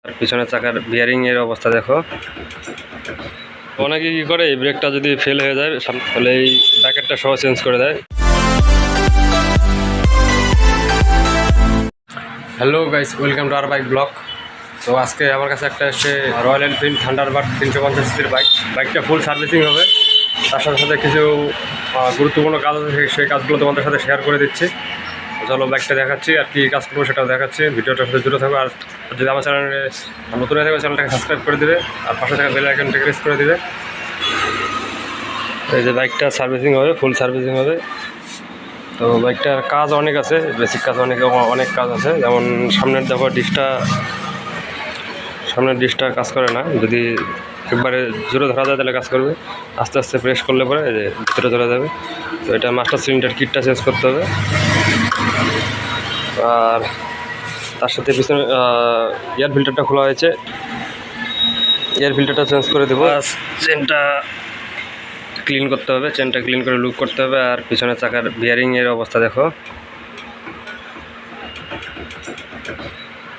আর পিছনের চাকার বিয়ারিং এর অবস্থা দেখো। অনেকে কি করে, এই ব্রেকটা যদি ফেল হয়ে যায় তাহলে এই ব্যাকেটটা সহ চেঞ্জ করে দেয়। Hello guys, welcome to our bike blog. তো আজকে আমার কাছে একটা এসছে রয়্যাল এনফিল্ড থান্ডারবার্ড 350 সিসির বাইকটা ফুল সার্ভিসিং হবে। তার সাথে সাথে কিছু গুরুত্বপূর্ণ কাজ আছে, সেই কাজগুলো তোমাদের সাথে শেয়ার করে দিচ্ছি। চলো বাইকটা দেখাচ্ছি আর কি কাজ করবো সেটাও দেখাচ্ছি। ভিডিওটার সাথে জুড়ে থাকবে। আর যদি আমার চ্যানেলে নতুন হয়ে থাকবে চ্যানেলটাকে সাবস্ক্রাইব করে দেবে আর পাশে থাকা বেল আইকনটাকে প্রেস করে দেবে। এই যে বাইকটা সার্ভিসিং হবে, ফুল সার্ভিসিং হবে। তো বাইকটার কাজ অনেক আছে, বেসিক কাজ অনেক কাজ আছে। যেমন সামনের দেখো সামনের ডিশটা কাজ করে না, যদি একবারে জোরে ধরা যায় তাহলে কাজ করবে। আস্তে আস্তে প্রেস করলে পরে এই যে ভিতরে ধরা যাবে। তো এটা মাস্টার সিলিন্ডার কিটটা চেঞ্জ করতে হবে। আর তার সাথে পিছনে এয়ার ফিল্টারটা খোলা হয়েছে, এয়ার ফিল্টারটা চেঞ্জ করে দেবো। চেনটা ক্লিন করতে হবে, চেনটা ক্লিন করে লুক করতে হবে। আর পিছনের চাকার বিয়ারিংয়ের অবস্থা দেখো,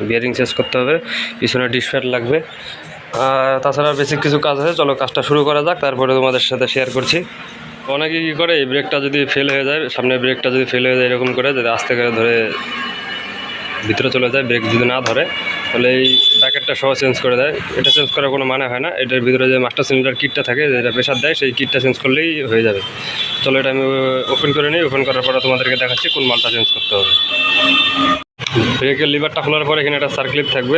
বিয়ারিং চেঞ্জ করতে হবে। পিছনে ডিসপ্যাড লাগবে। আর তাছাড়া বেসিক কিছু কাজ আছে। চলো কাজটা শুরু করা যাক, তারপরে তোমাদের সাথে শেয়ার করছি। অনেকে কী করে, এই ব্রেকটা যদি ফেল হয়ে যায়, সামনের ব্রেকটা যদি ফেল হয়ে যায় এরকম করে, যদি আস্তে করে ধরে ভিতরে চলে যায়, ব্রেক যদি না ধরে তাহলে এই ব্যাকেটটা সহ চেঞ্জ করে দেয়। এটা চেঞ্জ করার কোনো মানে হয় না। এটার ভিতরে যে মাস্টার সিলিন্ডার কিটটা থাকে, যেটা প্রেশার দেয়, সেই কিটটা চেঞ্জ করলেই হয়ে যাবে। চলো এটা আমি ওপেন করে নিই। ওপেন করার পরে তোমাদেরকে দেখাচ্ছি কোন মালটা চেঞ্জ করতে হবে। ব্রেকের লিভারটা খোলার পরে এখানে একটা সার্ক্লিপ থাকবে,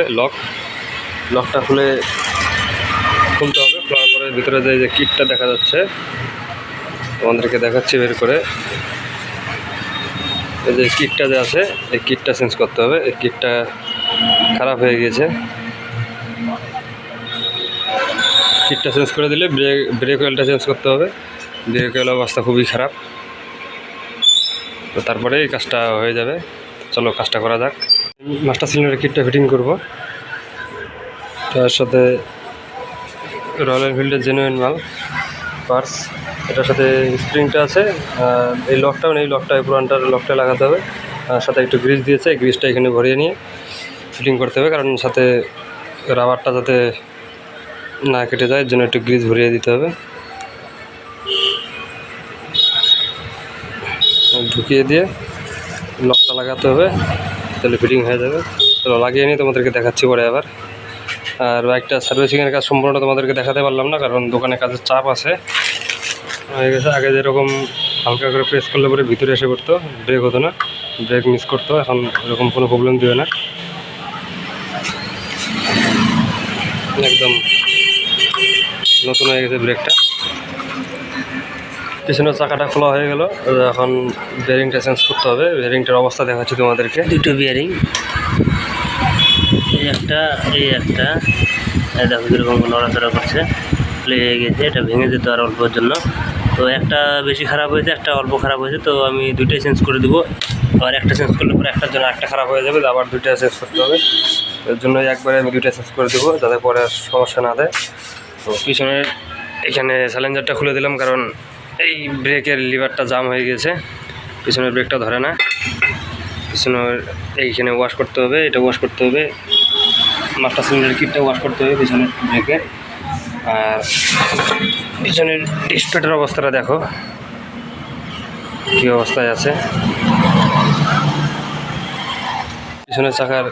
লকটা খুলতে হবে। খোলার পরে ভিতরে যে কিটটা দেখা যাচ্ছে তোমাদেরকে দেখাচ্ছি বের করে। এই যে কিটটা যে আছে, এই কিটটা চেঞ্জ করতে হবে। এই কিটটা খারাপ হয়ে গিয়েছে, কিটটা চেঞ্জ করে দিলে ব্রেক অয়েলটা চেঞ্জ করতে হবে। ব্রেক অয়েল অবস্থা খুবই খারাপ। তো তারপরে এই কাজটা হয়ে যাবে। চলো কাজটা করা যাক। মাস্টার সিলিন্ডারের কিটটা ফিটিং করব। তার সাথে রয়্যাল এনফিল্ডের জেনুইন মাল পার্টস, এটার সাথে স্প্রিংটা আছে। এই লকটা পুরানটার লকটা লাগাতে হবে। সাথে একটু গ্রিজ দিয়েছে, গ্রিজটা এখানে ভরিয়ে নিয়ে ফিটিং করতে হবে, কারণ সাথে রাবারটা যাতে না কেটে যায়, এর জন্য একটু গ্রিজ ভরিয়ে দিতে হবে। ঢুকিয়ে দিয়ে লকটা লাগাতে হবে, তাহলে ফিটিং হয়ে যাবে। চলো লাগিয়ে নিয়ে তোমাদেরকে দেখাচ্ছি পরে আবার। আর বাইকটা সার্ভিসিংয়ের কাজ সম্পূর্ণ তোমাদেরকে দেখাতে পারলাম না, কারণ দোকানে কাজের চাপ আছে হয়ে গেছে। আগে যেরকম হালকা করে প্রেস করলে পরে ভিতরে এসে পড়তো, ব্রেক হতো না, ব্রেক মিস করতো। এখন এরকম কোনো প্রবলেম দিবে না, একদম নতুন হয়ে গেছে ব্রেকটা। পিছনের চাকাটা খোলা হয়ে গেল, এখন বিয়ারিংটা চেঞ্জ করতে হবে। বিয়ারিংটার অবস্থা দেখাচ্ছি তোমাদেরকে। দুটো বিয়ারিং, এই একটা দেখো কীরকম নড়াচড়া করছে, লেগে গেছে। এটা ভেঙে যেত আর অল্পর জন্য। তো একটা বেশি খারাপ হয়েছে, একটা অল্প খারাপ হয়েছে। তো আমি দুইটাই চেঞ্জ করে দেবো। আর একটা চেঞ্জ করলে পরে একটার জন্য একটা খারাপ হয়ে যাবে, আবার দুইটা চেঞ্জ করতে হবে। এর জন্য একবারে আমি দুইটা চেঞ্জ করে দেবো, যাতে পরে আর সমস্যা না দেয়। তো পিছনের এখানে স্যালেঞ্জারটা খুলে দিলাম, কারণ এই ব্রেকের লিভারটা জাম হয়ে গেছে, পিছনের ব্রেকটা ধরে না। পিছনের এইখানে ওয়াশ করতে হবে, এটা ওয়াশ করতে হবে। মাস্টার সিলিন্ডার কিটটা ওয়াশ করতে হবে পিছনের ব্রেকের। আর পিছনের ডিসপ্লেটার অবস্থাটা দেখো কী অবস্থায় আছে। পিছনের চাকার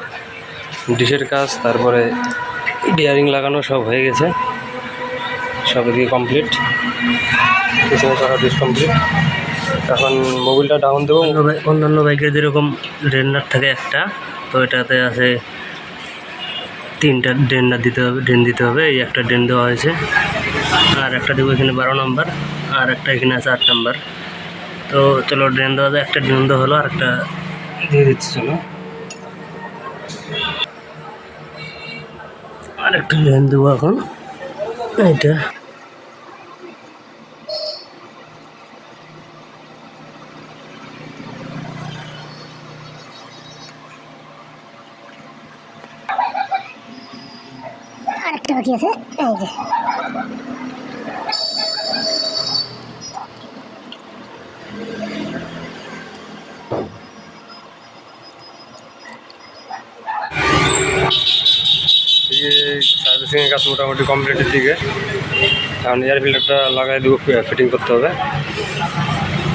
ডিশের কাজ, তারপরে বিয়ারিং লাগানো সব হয়ে গেছে, সব এদিকে কমপ্লিট। পিছনের চাকার ডিশ কমপ্লিট। এখন মোবিলটা ডাউন দেবো। অন্যান্য বাইকের যেরকম ড্রেনার থাকে একটা, তো এটাতে আছে তিনটা ড্রেন দিতে হবে। এই একটা ড্রেন দেওয়া হয়েছে, আর একটা দেবো এখানে 12 নম্বর, আর একটা এখানে আছে 8 নম্বর। তো চলো ড্রেন দেওয়া যায়। একটা ড্রেন দেওয়া হলো, আর একটা দিয়ে দিচ্ছি। চলো আর একটা ড্রেন দেবো এখন। এটা আরেকটা বাকি আছে, এই যে সার্ভিসিংয়ের কাজ মোটামুটি কমপ্লিটের দিকে, কারণ এয়ার ফিল্টারটা লাগাই দেবো, ফিটিং করতে হবে।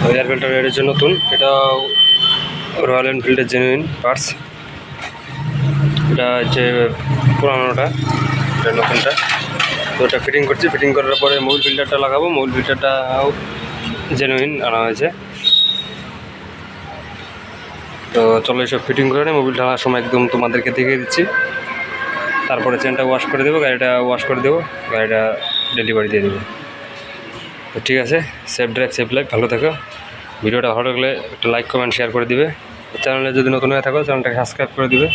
তো এয়ার ফিল্টার এর জন্য নতুন, এটা রয়্যাল এনফিল্ডের জেনুইন পার্টস। এটা হচ্ছে পুরানোটা, এটা নতুনটা। তো এটা ফিটিং করছি, ফিটিং করার পরে মোবিল ফিল্টারটা লাগাবো। মোবিল ফিল্টারটাও জেনুইন আনা হয়েছে। তো চলো এইসব ফিটিং করে মোবিল ঢালার সময় একদম তোমাদেরকে দেখিয়ে দিচ্ছি। তারপরে চেনটা ওয়াশ করে দেবো, গাড়িটা ওয়াশ করে দেবো, গাড়িটা ডেলিভারি দিয়ে দেবো। তো ঠিক আছে, সেফ ড্রাইভ সেফ লাইফ, ভালো থাকো। ভিডিওটা ভালো লাগলে একটা লাইক কমেন্ট শেয়ার করে দিবে। চ্যানেলে যদি নতুন হয়ে থাকো চ্যানেলটাকে সাবস্ক্রাইব করে দিবে।